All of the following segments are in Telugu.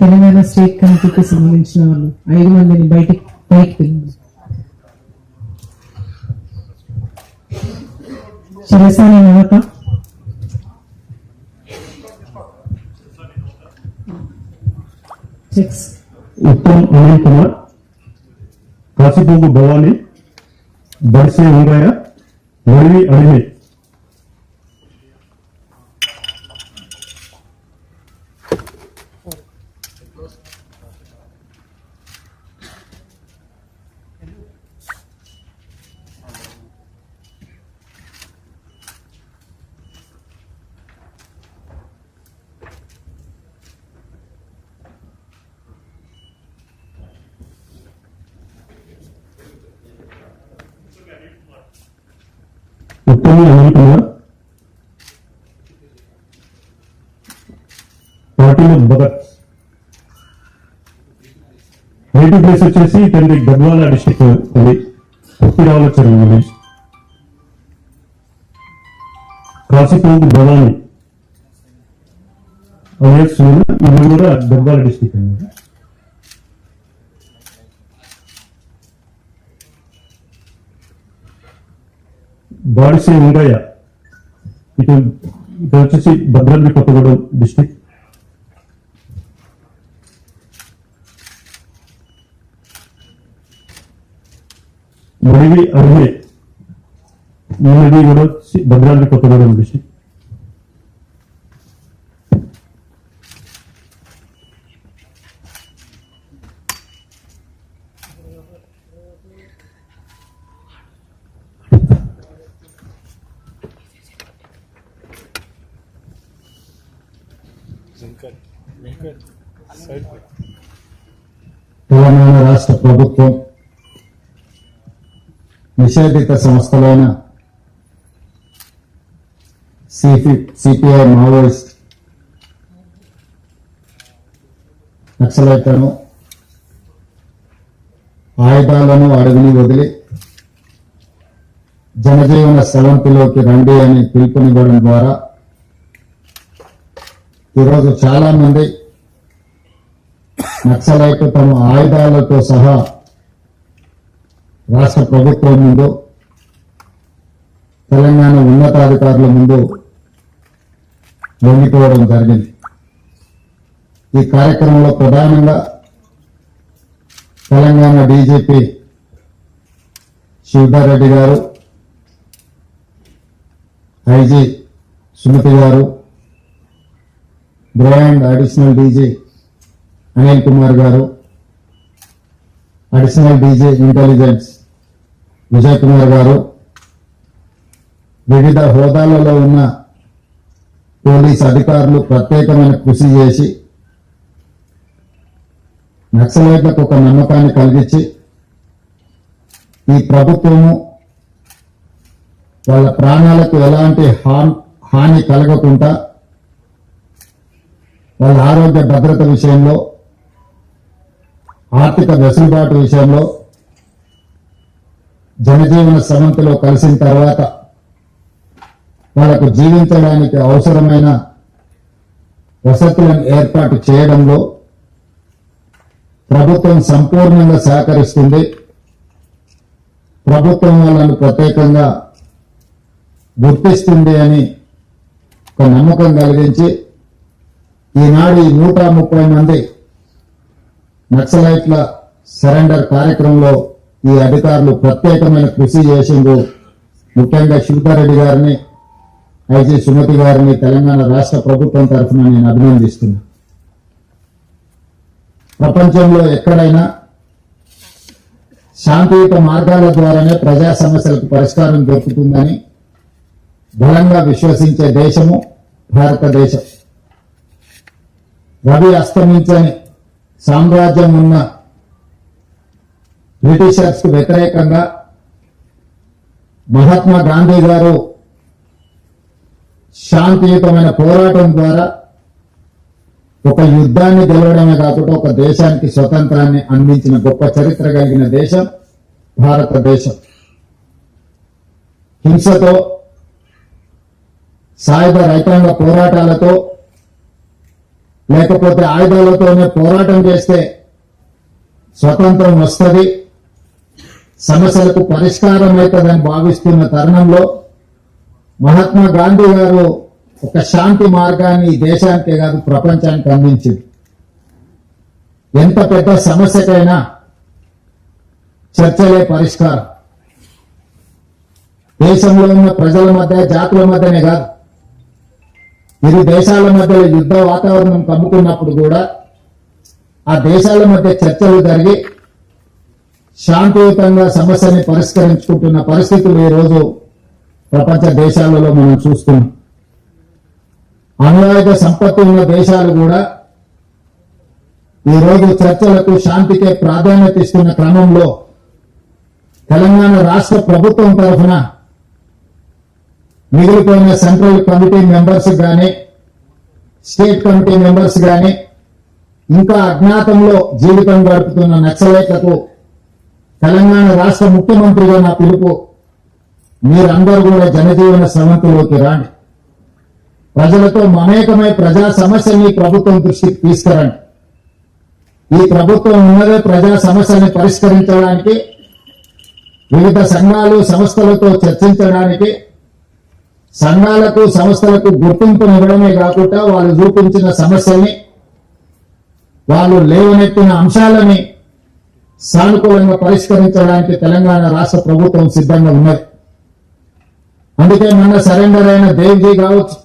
తెలంగాణ స్టేట్ కమిటీకి సంబంధించిన వాళ్ళు 5 మందిని బయటికి వెళ్ళింది. చిరసాని నవత, ఉత్తమ్ అనిల్ కుమార్, కాశీపోగు భవానీ, బడిసే ఊరయ్య, వడివి అడిమి. ఉత్తమ్ అనిల్ కుమార్, పాటిల్ భగత్. నేటివ్ ప్లేస్ వచ్చేసి తండ్రి గద్వాల డిస్టిక్ అది పుట్టిరావుల చెరువు విలేజ్. కాశీపోగు భవానీ ఇది కూడా గద్వాల డిస్టిక్ అన్నమాట. బాడిసే ఊరయ్య ఇటు వచ్చేసి భద్రాద్రి కొత్తగూడెం డిస్టిక్. వడివి అడిమే ఈయనది కూడా భద్రాద్రి కొత్తగూడెం డిస్టిక్. తెలంగాణ రాష్ట్ర ప్రభుత్వం నిషేధిత సంస్థలైన సిపిఐ మావోయిస్ట్ నక్సలైట్లను ఆయుధాలను అడవిని వదిలి జనజీవన స్రవంతిలోకి రండి అని పిలుపునివ్వడం ద్వారా ఈరోజు చాలా మంది నక్సలైట్ తమ ఆయుధాలతో సహా రాష్ట్ర ప్రభుత్వం ముందు, తెలంగాణ ఉన్నతాధికారుల ముందు లొంగిపోవడం జరిగింది. ఈ కార్యక్రమంలో ప్రధానంగా తెలంగాణ డీజీపీ శివధర్ రెడ్డి గారు, ఐజీ సుమతి గారు, బ్రాండ్ అడిషనల్ డీజీ అనిల్ కుమార్ గారు, additional DG intelligence Vijay Kumar గారు, వివిధ హోదాలలో ఉన్న పోలీస్ అధికారులు ప్రత్యేకమైన కృషి చేసి నక్సలైట్లకు ఒక నమ్మకాన్ని కలిగించి ఈ ప్రభుత్వము వాళ్ళ ప్రాణాలకు ఎలాంటి హాని కలగకుండా వాళ్ళ ఆరోగ్య భద్రత విషయంలో, ఆర్థిక వెసులుబాటు విషయంలో జనజీవన స్రవంతిలో కలిసిన తర్వాత వాళ్ళకు జీవించడానికి అవసరమైన వసతులను ఏర్పాటు చేయడంలో ప్రభుత్వం సంపూర్ణంగా సహకరిస్తుంది. ప్రభుత్వం వాళ్ళను ప్రత్యేకంగా గుర్తిస్తుంది అని ఒక నమ్మకం కలిగించి ఈనాడు ఈ 130 మంది నక్సలైట్ల సరెండర్ కార్యక్రమంలో ఈ అధికారులు ప్రత్యేకమైన కృషి చేసిండు. ముఖ్యంగా శివధర్ రెడ్డి గారిని, ఐజీ సుమతి గారిని తెలంగాణ రాష్ట్ర ప్రభుత్వం తరఫున నేను అభినందిస్తున్నా. ప్రపంచంలో ఎక్కడైనా శాంతియుత మార్గాల ద్వారానే ప్రజా సమస్యలకు పరిష్కారం దొరుకుతుందని బలంగా విశ్వసించే దేశము భారతదేశం. రవి అస్తమించని సామ్రాజ్యం ఉన్న బ్రిటిషర్స్ కు వ్యతిరేకంగా మహాత్మా గాంధీ గారు శాంతియుతమైన పోరాటం ద్వారా ఒక యుద్ధాన్ని గెలవడమే కాకుండా ఒక దేశానికి స్వతంత్రాన్ని అందించిన గొప్ప చరిత్ర కలిగిన దేశం భారతదేశం. హింసతో, సాయుధ రైతాంగ పోరాటాలతో లేకపోతే ఆయుధాలతోనే పోరాటం చేస్తే స్వతంత్రం వస్తుంది, సమస్యలకు పరిష్కారం అవుతుందని భావిస్తున్న తరుణంలో మహాత్మా గాంధీ గారు ఒక శాంతి మార్గాన్ని ఈ దేశానికే కాదు ప్రపంచానికి అందించింది. ఎంత పెద్ద సమస్యకైనా చర్చలే పరిష్కారం. దేశంలో ఉన్న ప్రజల మధ్య, జాతుల మధ్యనే కాదు, ఇరు దేశాల మధ్య యుద్ధ వాతావరణం కమ్ముకున్నప్పుడు కూడా ఆ దేశాల మధ్య చర్చలు జరిగి శాంతియుతంగా సమస్యని పరిష్కరించుకుంటున్న పరిస్థితులు ఈ రోజు ప్రపంచ దేశాలలో మనం చూస్తున్నాం. అణ్వాయుధ సంపత్తి ఉన్న దేశాలు కూడా ఈ రోజు చర్చలకు, శాంతికే ప్రాధాన్యత ఇస్తున్న క్రమంలో తెలంగాణ రాష్ట్ర ప్రభుత్వం తరఫున మిగిలిపోయిన సెంట్రల్ కమిటీ మెంబర్స్ గాని, స్టేట్ కమిటీ మెంబర్స్ గాని, ఇంకా అజ్ఞాతంలో జీవితం గడుపుతున్న నక్సలైట్లకు తెలంగాణ రాష్ట్ర ముఖ్యమంత్రిగా నా పిలుపు, మీరందరూ కూడా జనజీవన స్రవంతిలోకి రాండి. ప్రజలతో మమేకమై ప్రజా సమస్యల్ని ప్రభుత్వం దృష్టికి తీసుకురండి. ఈ ప్రభుత్వం ఉన్నదే ప్రజా సమస్యల్ని పరిష్కరించడానికి, వివిధ సంఘాలు, సంస్థలతో చర్చించడానికి, సంఘాలకు, సంస్థలకు గుర్తింపునివ్వడమే కాకుండా వాళ్ళు చూపించిన సమస్యల్ని, వాళ్ళు లేవనెత్తిన అంశాలని సానుకూలంగా పరిష్కరించడానికి తెలంగాణ రాష్ట్ర ప్రభుత్వం సిద్ధంగా ఉన్నది. అందుకే మొన్న సరెండర్ అయిన దేవ్జీ కావచ్చు,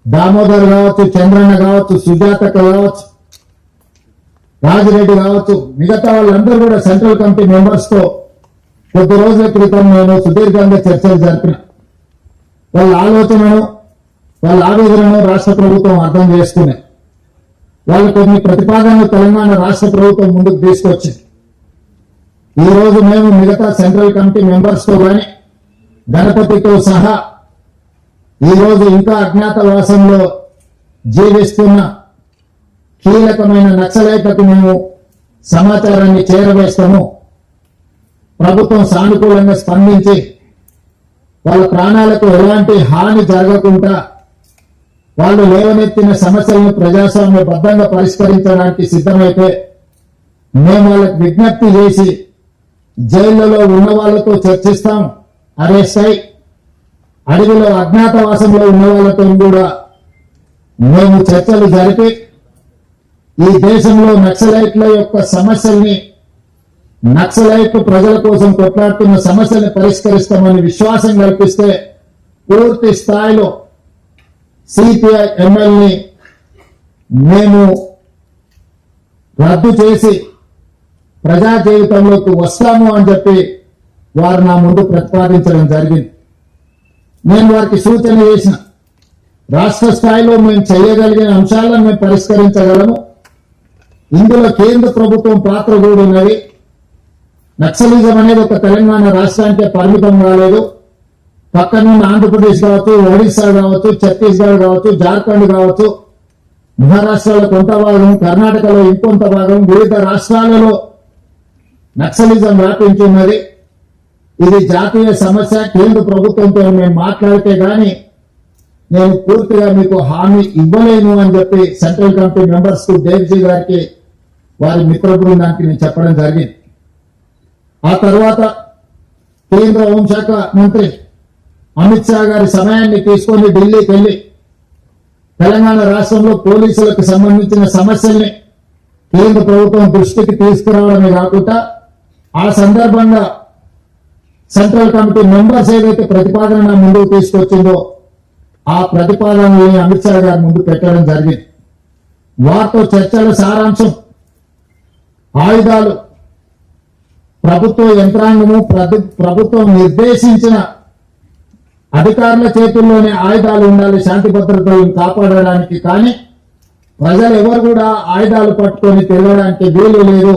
దామోదర్ కావచ్చు, చంద్రన్న కావచ్చు, సుజాతక్క కావచ్చు, రాజిరెడ్డి కావచ్చు, మిగతా వాళ్ళందరూ కూడా సెంట్రల్ కమిటీ మెంబర్స్ తో కొద్ది రోజుల క్రితం నేను సుదీర్ఘంగా చర్చలు జరిపిన. వాళ్ళ ఆలోచనను, వాళ్ళ ఆవేదనను రాష్ట్ర ప్రభుత్వం అర్థం చేసుకునే వాళ్ళు కొన్ని ప్రతిపాదనలు తెలంగాణ రాష్ట్ర ప్రభుత్వం ముందుకు తీసుకొచ్చింది. ఈ రోజు మేము మిగతా సెంట్రల్ కమిటీ మెంబర్స్ తో కానీ, గణపతితో సహా ఈ రోజు ఇంకా అజ్ఞాతవాసంలో జీవిస్తున్న కీలకమైన నక్సలైట్లకు మేము సమాచారాన్ని చేరవేస్తాము. ప్రభుత్వం సానుకూలంగా స్పందించి వాళ్ళ ప్రాణాలకు ఎలాంటి హాని జరగకుండా వాళ్ళు లేవనెత్తిన సమస్యలను ప్రజాస్వామ్యబద్ధంగా పరిష్కరించడానికి సిద్ధమైతే మేము వాళ్ళకి విజ్ఞప్తి చేసి జైళ్లలో ఉన్న వాళ్ళతో చర్చిస్తాం. అరెస్ట్ అయి అడవిలో అజ్ఞాతవాసంలో ఉన్న వాళ్ళతో కూడా మేము చర్చలు జరిపి ఈ దేశంలో నక్సలైట్ల యొక్క సమస్యల్ని, నక్సలైట్ ప్రజల కోసం కొట్లాడుతున్న సమస్యల్ని పరిష్కరిస్తామని విశ్వాసం కల్పిస్తే పూర్తి స్థాయిలో సిపిఐ ఎమ్మెల్యేని మేము రద్దు చేసి ప్రజా జీవితంలోకి వస్తాము అని చెప్పి వారు నా ముందు ప్రతిపాదించడం జరిగింది. నేను వారికి సూచన చేసిన, రాష్ట్ర స్థాయిలో మేము చేయగలిగిన అంశాలను మేము పరిష్కరించగలము. ఇందులో కేంద్ర ప్రభుత్వం పాత్ర కూడా ఉన్నది. నక్సలిజం అనేది ఒక తెలంగాణ రాష్ట్రానికే పరిమితం కాలేదు. పక్కనున్న ఆంధ్రప్రదేశ్ కావచ్చు, ఒడిశా కావచ్చు, ఛత్తీస్గఢ్ కావచ్చు, జార్ఖండ్ కావచ్చు, మహారాష్ట్రలో కొంత భాగం, కర్ణాటకలో ఇంకొంత భాగం, వివిధ రాష్ట్రాలలో నక్సలిజం వ్యాపించి ఉన్నది. ఇది జాతీయ సమస్య. కేంద్ర ప్రభుత్వంతో మేము మాట్లాడితే గాని నేను పూర్తిగా మీకు హామీ ఇవ్వలేను అని చెప్పి సెంట్రల్ కమిటీ మెంబర్స్ కు, దేవ్జీ గారికి, వారి మిత్ర బృందానికి నేను చెప్పడం జరిగింది. ఆ తర్వాత కేంద్ర హోంశాఖ మంత్రి అమిత్ షా గారి సమయాన్ని తీసుకొని ఢిల్లీకి వెళ్లి తెలంగాణ రాష్ట్రంలో పోలీసులకు సంబంధించిన సమస్యల్ని కేంద్ర ప్రభుత్వం దృష్టికి తీసుకురావడమే కాకుండా ఆ సందర్భంగా సెంట్రల్ కమిటీ మెంబర్స్ ఏదైతే ప్రతిపాదన ముందుకు తీసుకొచ్చిందో ఆ ప్రతిపాదనని అమిత్ షా గారి ముందు పెట్టడం జరిగింది. వారితో చర్చల సారాంశం ఆయుధాలు ప్రభుత్వ యంత్రాంగము, ప్రభుత్వం నిర్దేశించిన అధికారుల చేతుల్లోనే ఆయుధాలు ఉండాలి శాంతి భద్రతలను కాపాడడానికి. కానీ ప్రజలు ఎవరు కూడా ఆయుధాలు పట్టుకొని తిరగడానికి వీలు లేదు.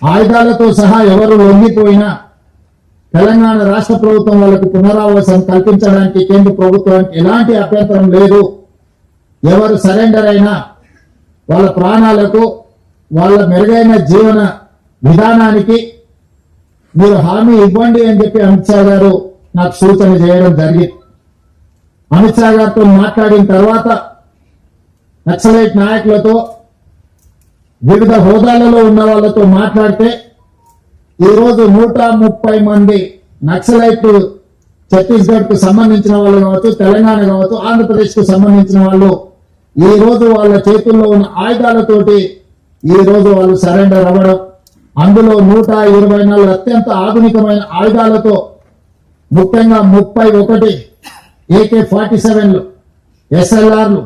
ఆయుధాలతో సహా ఎవరు లొంగిపోయినా తెలంగాణ రాష్ట్ర ప్రభుత్వం వాళ్ళకు పునరావాసం కల్పించడానికి కేంద్ర ప్రభుత్వానికి ఎలాంటి అభ్యంతరం లేదు. ఎవరు సరెండర్ అయినా వాళ్ళ ప్రాణాలకు, వాళ్ళ మెరుగైన జీవన విధానానికి మీరు హామీ ఇవ్వండి అని చెప్పి అమిత్ షా గారు నాకు సూచన చేయడం జరిగింది. అమిత్ షా గారితో మాట్లాడిన తర్వాత నక్సలైట్ నాయకులతో వివిధ హోదాలలో ఉన్న వాళ్ళతో మాట్లాడితే ఈరోజు 130 మంది నక్సలైట్లు ఛత్తీస్గఢ్ కు సంబంధించిన వాళ్ళు కావచ్చు, తెలంగాణ కావచ్చు, ఆంధ్రప్రదేశ్ కు సంబంధించిన వాళ్ళు ఈ రోజు వాళ్ళ చేతుల్లో ఉన్న ఆయుధాలతోటి ఈ రోజు వాళ్ళు సరెండర్ అవ్వడం, అందులో 124 అత్యంత ఆధునికమైన ఆయుధాలతో ముఖ్యంగా 31 AK-47లు, SLRలు,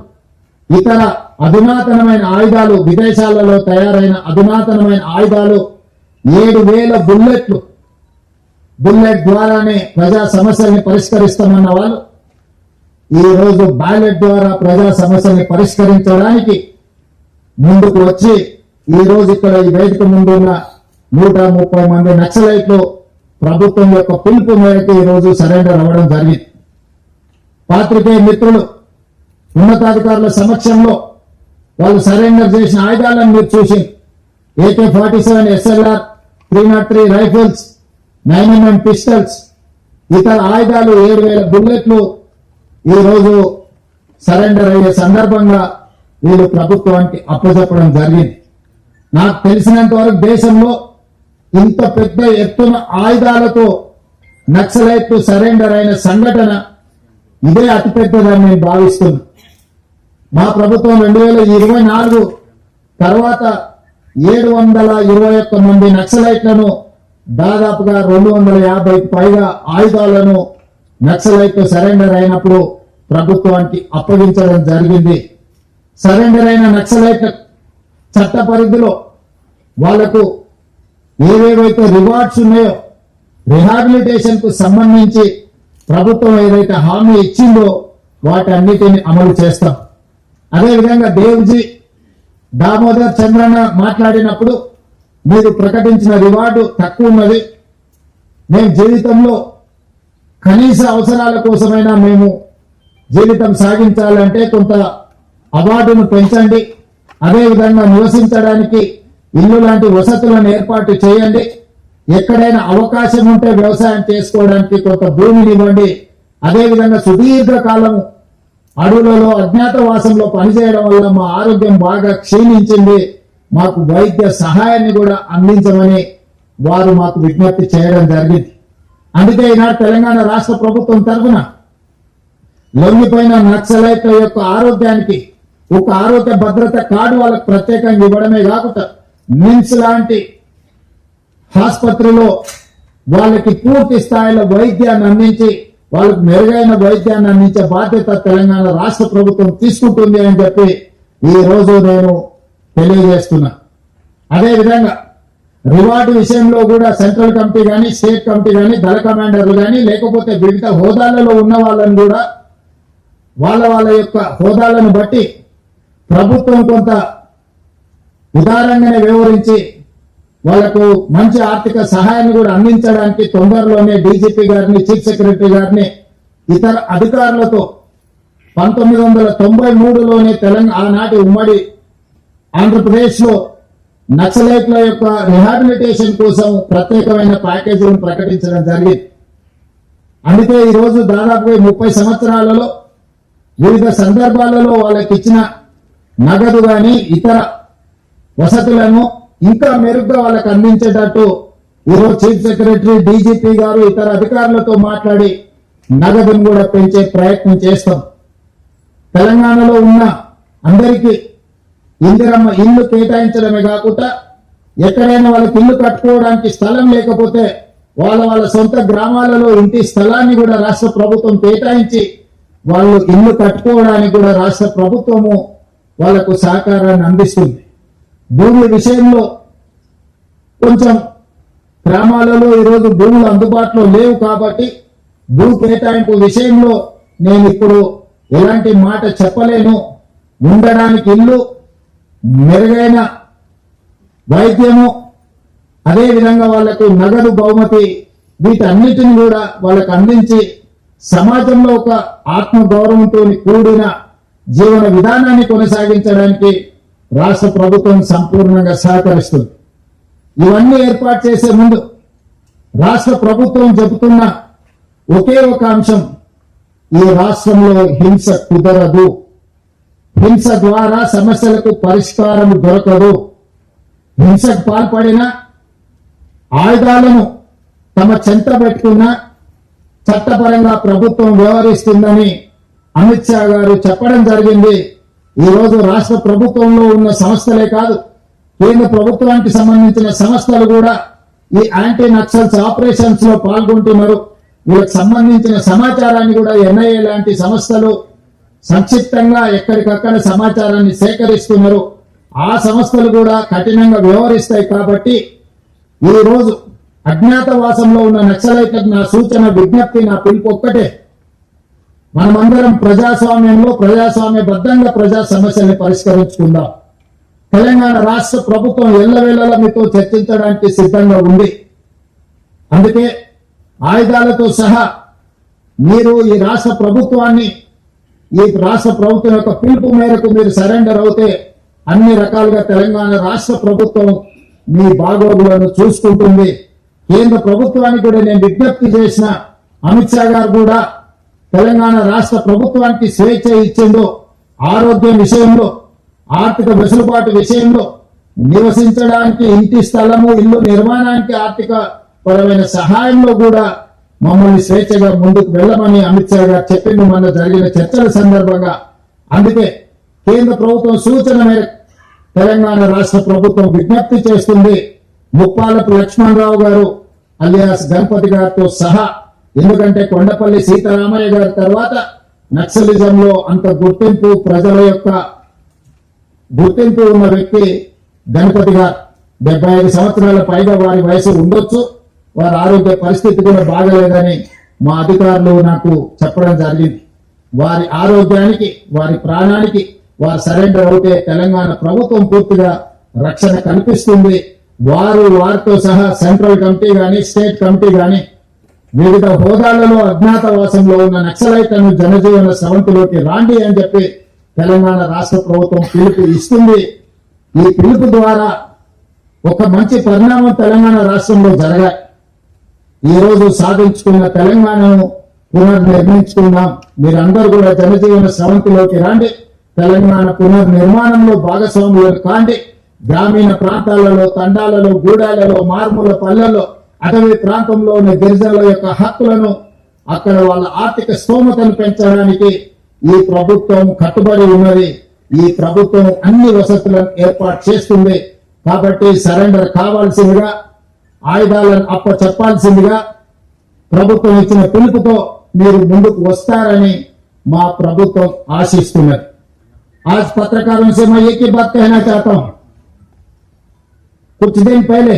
ఇతర అధునాతనమైన ఆయుధాలు, విదేశాలలో తయారైన అధునాతనమైన ఆయుధాలు, 7,000 బుల్లెట్లు, బుల్లెట్ ద్వారానే ప్రజా సమస్యల్ని పరిష్కరిస్తామన్న వాళ్ళు ఈ రోజు బ్యాలెట్ ద్వారా ప్రజా సమస్యల్ని పరిష్కరించడానికి ముందుకు వచ్చి ఈ రోజు ఇక్కడ ఈ వేదిక ముందు ఉన్న 130 మంది నక్సలైట్లు ప్రభుత్వం యొక్క పిలుపు మేరకు ఈ రోజు సరెండర్ అవ్వడం జరిగింది. పాత్రికేయ మిత్రులు, ఉన్నతాధికారుల సమక్షంలో వాళ్ళు సరెండర్ చేసిన ఆయుధాలను మీరు చూసి AK-47 SLR, 303 rifles, 9mm pistols, ఇతర ఆయుధాలు, 7,000 బుల్లెట్లు ఈ రోజు సరెండర్ అయ్యే సందర్భంగా వీళ్ళు ప్రభుత్వానికి అప్పచెప్పడం జరిగింది. నాకు తెలిసినంత వరకు దేశంలో ఇంత పెద్ద ఎత్తున ఆయుధాలతో నక్సలైట్లు సరెండర్ అయిన సంఘటన ఇదే అతిపెద్దదని నేను భావిస్తున్నా. మా ప్రభుత్వం 2024 తర్వాత 721 మంది నక్సలైట్లను, దాదాపుగా 250కి పైగా ఆయుధాలను నక్సలైట్లు సరెండర్ అయినప్పుడు ప్రభుత్వానికి అప్పగించడం జరిగింది. సరెండర్ అయిన నక్సలైట్ల చట్ట పరిధిలో వాళ్లకు ఏవేవైతే రివార్డ్స్ ఉన్నాయో, రిహాబిలిటేషన్ కు సంబంధించి ప్రభుత్వం ఏదైతే హామీ ఇచ్చిందో వాటన్నిటిని అమలు చేస్తాం. అదేవిధంగా దేవ్జీ దామోదర్ చంద్రన్న మాట్లాడినప్పుడు మీరు ప్రకటించిన రివార్డు తక్కువ ఉన్నది, మేము జీవితంలో కనీస అవసరాల కోసమైనా మేము జీవితం సాగించాలంటే కొంత అవార్డును పెంచండి, అదేవిధంగా నివసించడానికి ఇల్లు లాంటి వసతులను ఏర్పాటు చేయండి, ఎక్కడైనా అవకాశం ఉంటే వ్యవసాయం చేసుకోవడానికి కొంత భూమిని ఇవ్వండి, అదేవిధంగా సుదీర్ఘకాలం అడవులలో అజ్ఞాతవాసంలో పనిచేయడం వల్ల మా ఆరోగ్యం బాగా క్షీణించింది, మాకు వైద్య సహాయాన్ని కూడా అందించమని వారు మాకు విజ్ఞప్తి చేయడం జరిగింది. అందుకే ఈనాడు తెలంగాణ రాష్ట్ర ప్రభుత్వం తరఫున లొంగిపోయిన నక్సలైట్ల యొక్క ఆరోగ్యానికి ఒక ఆరోగ్య భద్రత కార్డు వాళ్ళకు ప్రత్యేకంగా ఇవ్వడమే కాకుండా నిమ్స్ లాంటి ఆసుపత్రిలో వాళ్ళకి పూర్తి స్థాయిలో వైద్యాన్ని అందించి వాళ్ళకు మెరుగైన వైద్యాన్ని అందించే బాధ్యత తెలంగాణ రాష్ట్ర ప్రభుత్వం తీసుకుంటుంది అని చెప్పి ఈ రోజు నేను తెలియజేస్తున్నా. అదేవిధంగా రివార్డు విషయంలో కూడా సెంట్రల్ కమిటీ కానీ, స్టేట్ కమిటీ కానీ, దళ కమాండర్లు కానీ, లేకపోతే వివిధ హోదాలలో ఉన్న వాళ్ళని కూడా వాళ్ళ యొక్క హోదాలను బట్టి ప్రభుత్వం కొంత ఉదారంగానే వ్యవహరించి వాళ్లకు మంచి ఆర్థిక సహాయాన్ని కూడా అందించడానికి తొందరలోనే డీజీపీ గారిని, చీఫ్ సెక్రటరీ గారిని, ఇతర అధికారులతో 1993లోనే తెలంగాణ ఆనాటి ఉమ్మడి ఆంధ్రప్రదేశ్ లో నక్సలైట్ల యొక్క రిహాబిలిటేషన్ కోసం ప్రత్యేకమైన ప్యాకేజీలను ప్రకటించడం జరిగింది. అందుకే ఈ రోజు దాదాపుగా 30 సంవత్సరాలలో వివిధ సందర్భాలలో వాళ్ళకి ఇచ్చిన నగదు గాని ఇతర వసతులను ఇంకా మెరుగ్గా వాళ్ళకి అందించేటట్టు ఈరోజు చీఫ్ సెక్రటరీ, డీజీపీ గారు ఇతర అధికారులతో మాట్లాడి నగదును కూడా పెంచే ప్రయత్నం చేస్తాం. తెలంగాణలో ఉన్న అందరికీ ఇందిరమ్మ ఇల్లు కేటాయించడమే కాకుండా ఎక్కడైనా వాళ్ళకి ఇల్లు కట్టుకోవడానికి స్థలం లేకపోతే వాళ్ళ సొంత గ్రామాలలో ఇంటి స్థలాన్ని కూడా రాష్ట్ర ప్రభుత్వం కేటాయించి వాళ్ళు ఇల్లు కట్టుకోవడానికి కూడా రాష్ట్ర ప్రభుత్వము వాళ్లకు సహకారాన్ని అందిస్తుంది. భూమి విషయంలో కొంచెం గ్రామాలలో ఈరోజు భూములు అందుబాటులో లేవు కాబట్టి భూ కేటాయింపు విషయంలో నేను ఇప్పుడు ఎలాంటి మాట చెప్పలేను. ఉండడానికి ఇల్లు, మెరుగైన వైద్యము, అదేవిధంగా వాళ్లకు నగదు బహుమతి, వీటన్నిటిని కూడా వాళ్ళకు అందించి సమాజంలో ఒక ఆత్మ గౌరవంతో కూడిన జీవన విధానాన్ని కొనసాగించడానికి రాష్ట్ర ప్రభుత్వం సంపూర్ణంగా సహకరిస్తుంది. ఇవన్నీ ఏర్పాటు చేసే ముందు రాష్ట్ర ప్రభుత్వం చెబుతున్న ఒకే ఒక అంశం, ఈ రాష్ట్రంలో హింస కుదరదు. హింస ద్వారా సమస్యలకు పరిష్కారం దొరకదు. హింసకు పాల్పడిన ఆయుధాలను తమ చెంత పెట్టుకున్న చట్టపరంగా ప్రభుత్వం వ్యవహరిస్తుందని అమిత్ షా గారు చెప్పడం జరిగింది. ఈ రోజు రాష్ట్ర ప్రభుత్వంలో ఉన్న సంస్థలే కాదు, కేంద్ర ప్రభుత్వానికి సంబంధించిన సంస్థలు కూడా ఈ యాంటీ నక్సల్స్ ఆపరేషన్స్ లో పాల్గొంటున్నారు. వీళ్ళకి సంబంధించిన సమాచారాన్ని కూడా ఎన్ఐఏ లాంటి సంస్థలు సంక్షిప్తంగా ఎక్కడికక్కడ సమాచారాన్ని సేకరిస్తున్నారు. ఆ సంస్థలు కూడా కఠినంగా వ్యవహరిస్తాయి. కాబట్టి ఈ రోజు అజ్ఞాతవాసంలో ఉన్న నక్సలైట్లకు నా సూచన, విజ్ఞప్తి, నా పిలుపు ఒక్కటే, మనమందరం ప్రజాస్వామ్యంలో ప్రజాస్వామ్యబద్ధంగా ప్రజా సమస్యల్ని పరిష్కరించుకుందాం. తెలంగాణ రాష్ట్ర ప్రభుత్వం ఎల్లవేళలా మీతో చర్చించడానికి సిద్ధంగా ఉంది. అందుకే ఆయుధాలతో సహా మీరు ఈ రాష్ట్ర ప్రభుత్వం యొక్క పిలుపు మేరకు మీరు సరెండర్ అవుతే అన్ని రకాలుగా తెలంగాణ రాష్ట్ర ప్రభుత్వం మీ బాగోగులను చూసుకుంటుంది. కేంద్ర ప్రభుత్వానికి కూడా నేను విజ్ఞప్తి చేసిన, అమిత్ షా గారు కూడా తెలంగాణ రాష్ట్ర ప్రభుత్వానికి స్వేచ్ఛ ఇచ్చిందో, ఆరోగ్యం విషయంలో, ఆర్థిక వెసులుబాటు విషయంలో, నివసించడానికి ఇంటి స్థలము, ఇల్లు నిర్మాణానికి ఆర్థిక పరమైన సహాయంలో కూడా మమ్మల్ని స్వేచ్ఛగా ముందుకు వెళ్ళమని అమిత్ షా గారు చెప్పింది మొన్న జరిగిన చర్చల సందర్భంగా. అందుకే కేంద్ర ప్రభుత్వం సూచన మేరకు తెలంగాణ రాష్ట్ర ప్రభుత్వం విజ్ఞప్తి చేస్తుంది. ముప్పాలపు లక్ష్మణరావు గారు అలియాస్ గణపతి గారితో సహా, ఎందుకంటే కొండపల్లి సీతారామయ్య గారి తర్వాత నక్సలిజంలో అంత గుర్తింపు, ప్రజల యొక్క గుర్తింపు ఉన్న వ్యక్తి గణపతి గారు. 75 సంవత్సరాల పైగా వారి వయసు ఉండొచ్చు. వారి ఆరోగ్య పరిస్థితి కూడా బాగలేదని మా అధికారులు నాకు చెప్పడం జరిగింది. వారి ఆరోగ్యానికి, వారి ప్రాణానికి వారు సరెండర్ అవుతే తెలంగాణ ప్రభుత్వం పూర్తిగా రక్షణ కల్పిస్తుంది. వారితో సహా సెంట్రల్ కమిటీ గాని, స్టేట్ కమిటీ గాని వివిధ హోదాలలో అజ్ఞాతవాసంలో ఉన్న నక్సలైట్లను జనజీవన స్రవంతిలోకి రాండి అని చెప్పి తెలంగాణ రాష్ట్ర ప్రభుత్వం పిలుపు ఇస్తుంది. ఈ పిలుపు ద్వారా ఒక మంచి పరిణామం తెలంగాణ రాష్ట్రంలో జరగాలి. ఈ రోజు సాధించుకున్న తెలంగాణను పునర్నిర్మించుకుందాం. మీరందరూ కూడా జనజీవన స్రవంతిలోకి రండి. తెలంగాణ పునర్నిర్మాణంలో భాగస్వాములను కాండి. గ్రామీణ ప్రాంతాలలో, తండాలలో, గూడాలలో, మారుమూల పల్లెల్లో, అటవీ ప్రాంతంలో ఉన్న గిరిజనుల యొక్క హక్కులను, అక్కడ వాళ్ళ ఆర్థిక స్తోమతను పెంచడానికి ఈ ప్రభుత్వం కట్టుబడి ఉన్నది. ఈ ప్రభుత్వం అన్ని వసతులను ఏర్పాటు చేస్తుంది. కాబట్టి సరెండర్ కావాల్సిందిగా, ఆయుధాలను చెప్పాల్సిందిగా ప్రభుత్వం ఇచ్చిన పిలుపుతో మీరు ముందుకు వస్తారని మా ప్రభుత్వం ఆశిస్తున్నది. आज पत्रकारों से मैं एक ही बात कहना चाहता हूं। कुछ दिन पहले